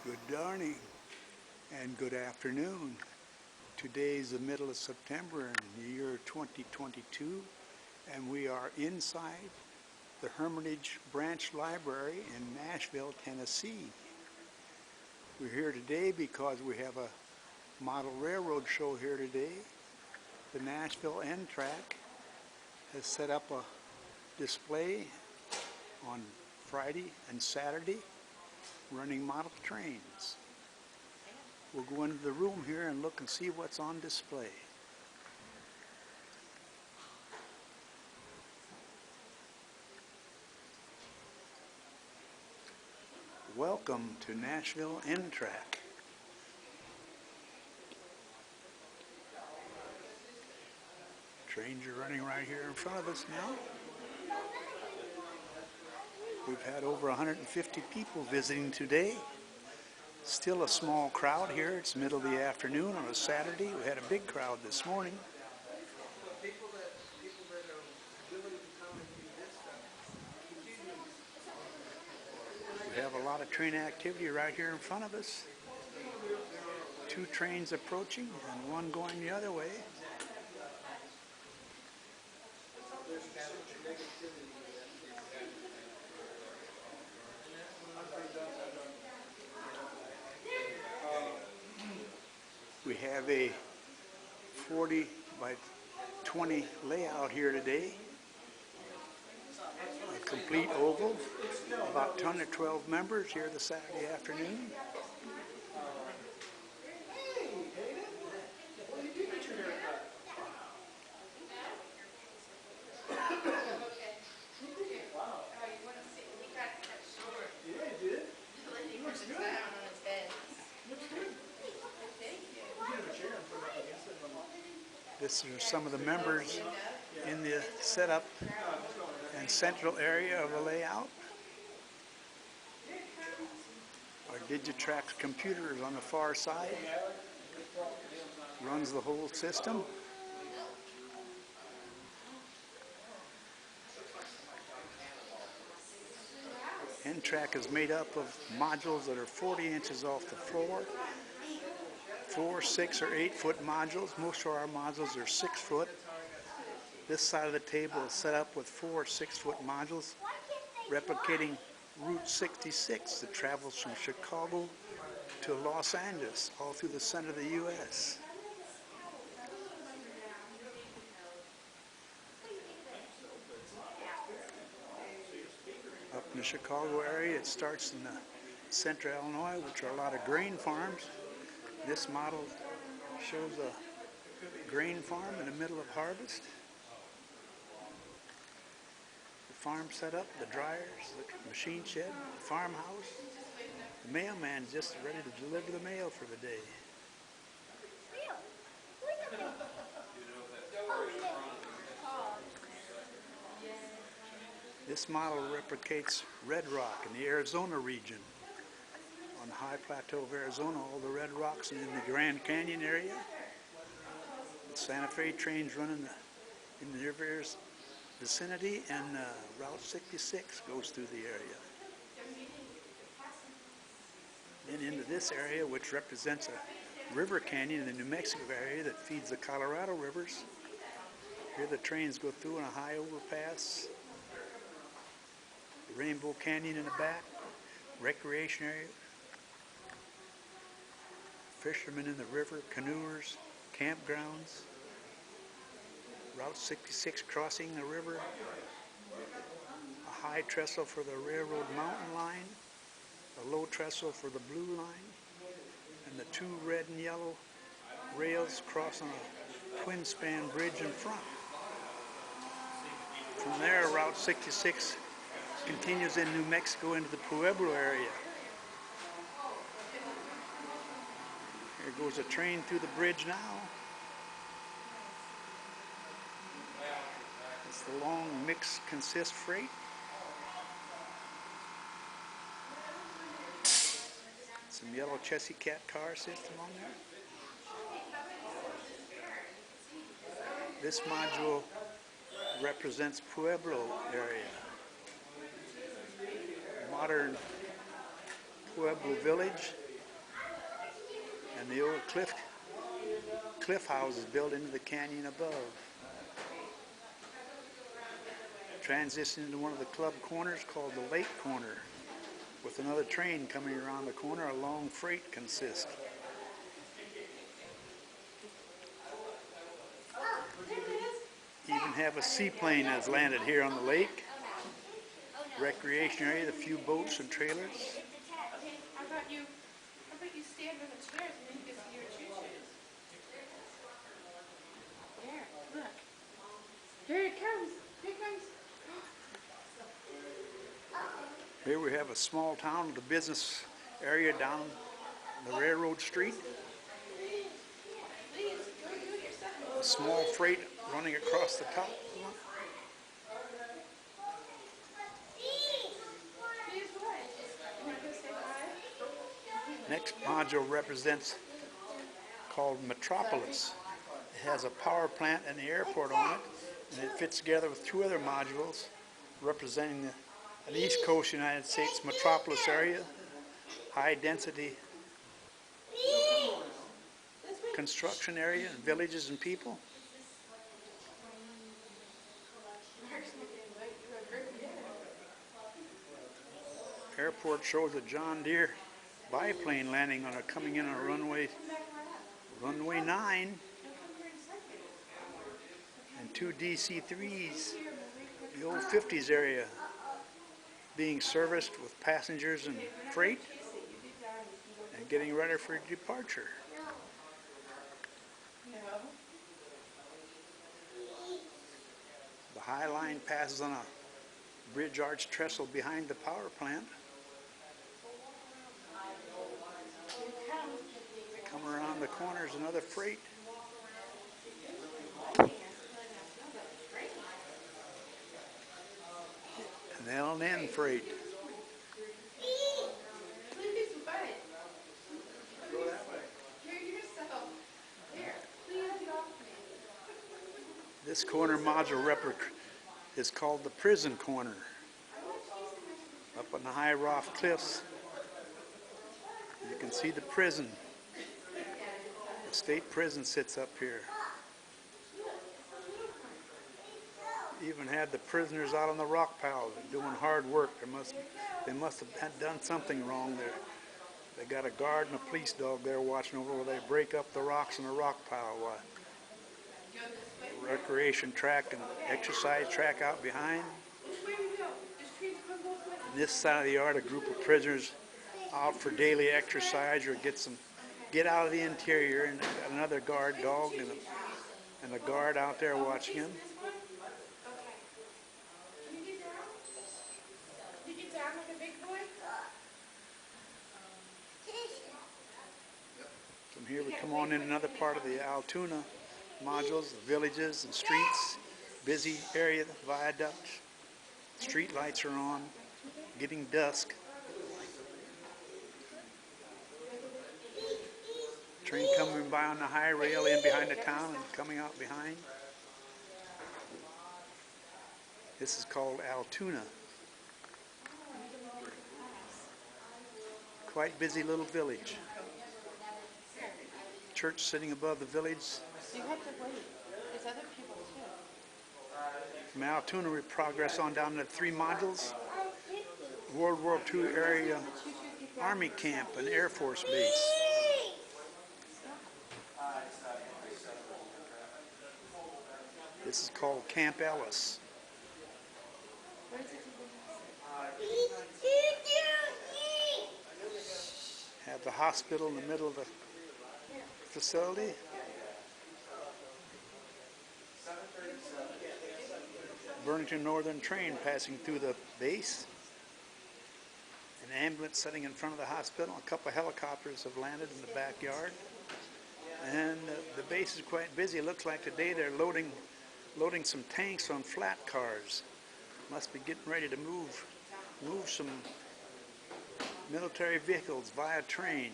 Good morning and good afternoon. Today is the middle of September in the year 2022, and we are inside the Hermitage Branch Library in Nashville, Tennessee. We're here today because we have a model railroad show here today. The Nashville N-Track has set up a display on Friday and Saturday running model trains. We'll go into the room here and look and see what's on display. Welcome to Nashville N-Track. Trains are running right here in front of us now. We've had over 150 people visiting today. Still a small crowd here. It's middle of the afternoon on a Saturday. We had a big crowd this morning. We have a lot of train activity right here in front of us. Two trains approaching and one going the other way. We have a 40 by 20 layout here today. A complete oval, about 10 or 12 members here this Saturday afternoon. These are some of the members in the setup and central area of the layout. Our Digitrax computer is on the far side, runs the whole system. N-Track is made up of modules that are 40 inches off the floor. 4, 6, or 8 foot modules. Most of our modules are 6 foot. This side of the table is set up with 4 6 foot modules, replicating Route 66 that travels from Chicago to Los Angeles, all through the center of the U.S. Up in the Chicago area, it starts in central Illinois, which are a lot of grain farms. This model shows a grain farm in the middle of harvest. The farm setup, the dryers, the machine shed, the farmhouse. The mailman's just ready to deliver the mail for the day. This model replicates red rock in the Arizona region. On the high plateau of Arizona, all the red rocks in the Grand Canyon area. The Santa Fe trains run in the river's vicinity, and Route 66 goes through the area. Then into this area, which represents a river canyon in the New Mexico area that feeds the Colorado rivers. Here the trains go through in a high overpass. The Rainbow Canyon in the back, recreation area. Fishermen in the river, canoers, campgrounds, Route 66 crossing the river, a high trestle for the railroad mountain line, a low trestle for the blue line, and the two red and yellow rails cross on a twin span bridge in front. From there, Route 66 continues in New Mexico into the Pueblo area. Here goes a train through the bridge now. It's the long mixed consist freight. Some yellow Chessie Cat car system on there. This module represents Pueblo area. Modern Pueblo village and the old cliff houses built into the canyon above. Transition into one of the club corners called the Lake Corner, with another train coming around the corner. A long freight consist. Even have a seaplane that's landed here on the lake. Recreation area, a few boats and trailers. How about you stand on the chairs and then you can see your choo-choos? There, look. Here it comes. Here it comes. Here we have a small town with a business area down the railroad street. Please, go do it yourself. A small freight running across the top. Please what? You want to go say hi? Next module represents called Metropolis. It has a power plant and the airport on it, and it fits together with two other modules representing an East Coast United States metropolis area, high density construction area, and villages and people. Airport shows a John Deere biplane landing on coming in on runway 9, and two DC-3s, the old 50s area, being serviced with passengers and freight and getting ready for departure. The High Line passes on a bridge arch trestle behind the power plant. Come around the corner is another freight. An L&N freight. This corner module is called the prison corner. Up on the high rock cliffs, you can see the prison. The state prison sits up here. Even had the prisoners out on the rock pile doing hard work. They must have done something wrong there. They got a guard and a police dog there watching over where they break up the rocks in the rock pile. Recreation track and exercise track out behind. On this side of the yard, a group of prisoners out for daily exercise or get out of the interior, and they've got another guard dog and a guard out there watching them. Can you get down like a big boy? From here we come on in another part of the Altoona modules, the villages and streets, busy area, viaducts, street lights are on, getting dusk. Train coming by on the high rail in behind the town and coming out behind. This is called Altoona. Quite busy little village. Church sitting above the village. You have to wait. There's other people too. From Altoona we progress on down to 3 modules. World War II area Army camp and Air Force base. This is called Camp Ellis. Have the hospital in the middle of the facility. Burlington Northern train passing through the base. An ambulance sitting in front of the hospital. A couple of helicopters have landed in the backyard. And the base is quite busy. It looks like today they're loading some tanks on flat cars. Must be getting ready to move some military vehicles via train.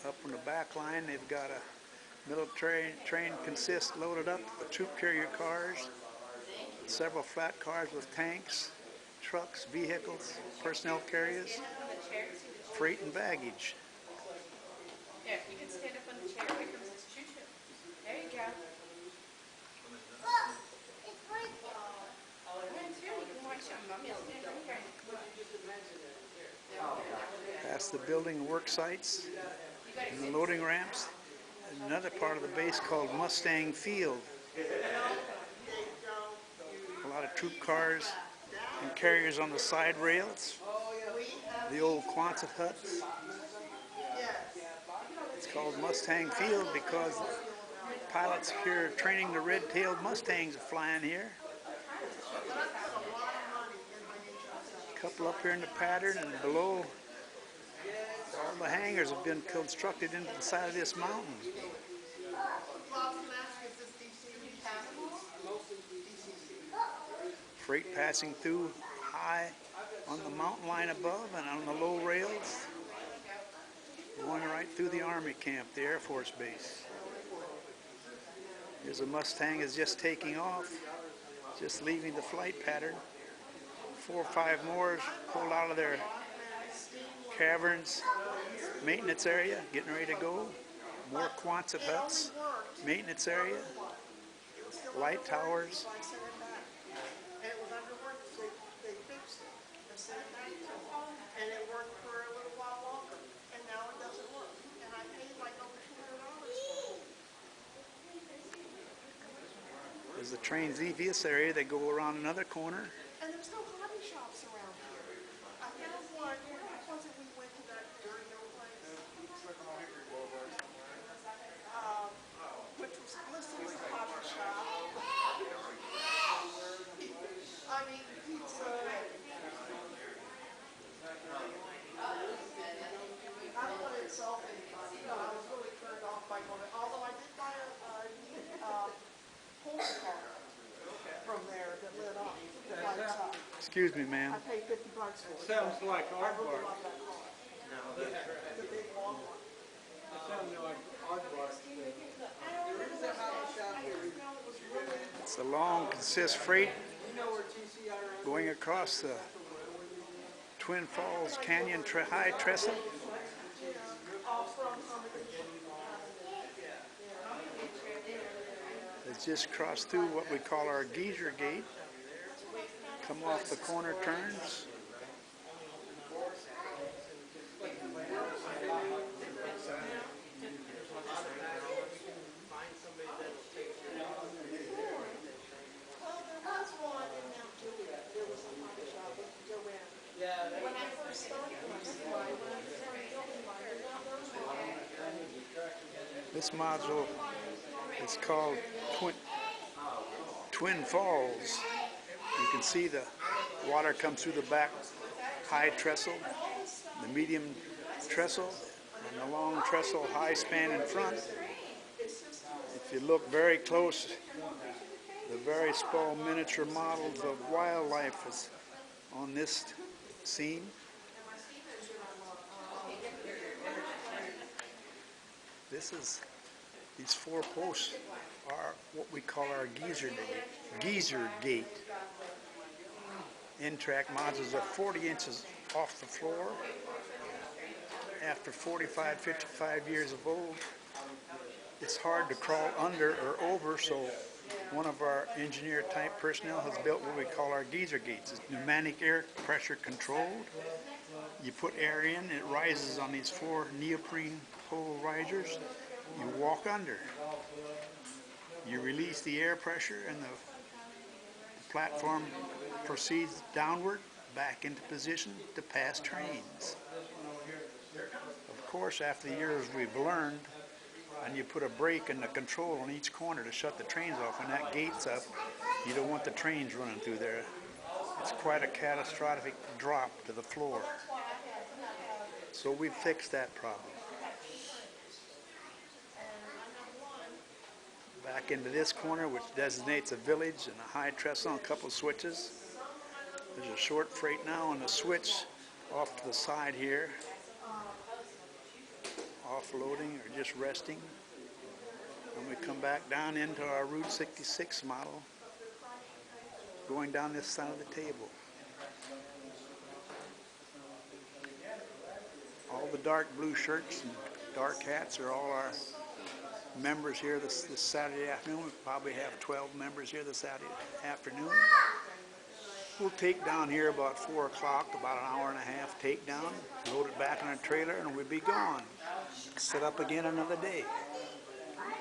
Up on the back line, they've got a military train loaded up with troop carrier cars, several flat cars with tanks, trucks, vehicles, personnel carriers, Stand up on the chair to see the choo-choo. freight and baggage. Yeah, you can stand up on the chair. Here comes this choo-choo. There you go. Come in too. You can watch your mommy stand right here. Past the building work sites You gotta and sit. the loading ramps. Another part of the base called Mustang Field. A lot of troop cars and carriers on the side rails. The old Quonset huts. It's called Mustang Field because pilots here training the red-tailed Mustangs flying here. A couple up here in the pattern, and below all the hangars have been constructed into the side of this mountain. Freight passing through high on the mountain line above and on the low rails, going right through the Army camp, the Air Force Base. Here's a Mustang is just taking off, just leaving the flight pattern. 4 or 5 more pulled out of their caverns, maintenance area, getting ready to go. More Quonset huts, maintenance area, light towers. And it was underwater, so they fixed it and sent it back to them. And it worked for a little while longer, and now it doesn't work. And I paid like over $200 for it. There's the train ZVS area. They go around another corner. And there's no hobby shops around here. I found one, where was it we went to that dirty old place? Which was listed as a hobby shop. I mean, pizza. I don't want to insult anybody, but I was really turned off by going, although I did buy a police car from there that lit up by itself. Excuse me, ma'am. I paid $50 for it. Sounds like I really aardvark. love that car. The big long one. It sounds like aardvark. It's a long, consist freight You know where TCR is? going across the Twin Falls Canyon High Trestle. It's just crossed through what we call our Geyser Gate. Come off the corner turns. Well, there was one in Mount Juliet. There was a hobby shop with Joanne. When I first started, when I started building mine, there was one. This module is called Twin Falls. You can see the water come through the back high trestle, the medium trestle, and the long trestle high span in front. If you look very close, the very small miniature models of wildlife is on this scene. These 4 posts are what we call our Geyser Gate. N-track modules are 40 inches off the floor. After 45, 55 years of old, it's hard to crawl under or over, so one of our engineer type personnel has built what we call our Geyser Gates. It's pneumatic air pressure controlled. You put air in, it rises on these 4 neoprene pole risers. You walk under. You release the air pressure and the platform proceeds downward, back into position to pass trains. Of course, after the years we've learned, and you put a brake and a control on each corner to shut the trains off. When that gate's up, you don't want the trains running through there. It's quite a catastrophic drop to the floor. So we fixed that problem. Back into this corner, which designates a village and a high trestle and a couple of switches. There's a short freight now on the switch off to the side here, offloading or just resting. And we come back down into our Route 66 model, going down this side of the table. All the dark blue shirts and dark hats are all our members here this Saturday afternoon. We probably have 12 members here this Saturday afternoon. We'll take down here about 4 o'clock, about an hour and a half takedown, load it back on a trailer, and we'll be gone. Set up again another day.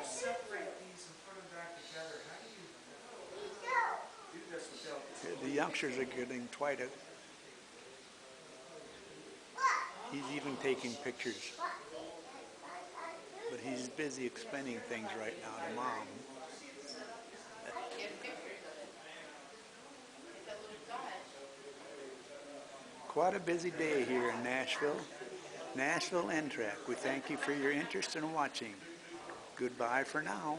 Separate these and put them back together. How do you do this without? The youngsters are getting quite a... He's even taking pictures. But he's busy explaining things right now to Mom. Get pictures of it. Get that little dot. Quite a busy day here in Nashville. Nashville NTRAC. We thank you for your interest in watching. Goodbye for now.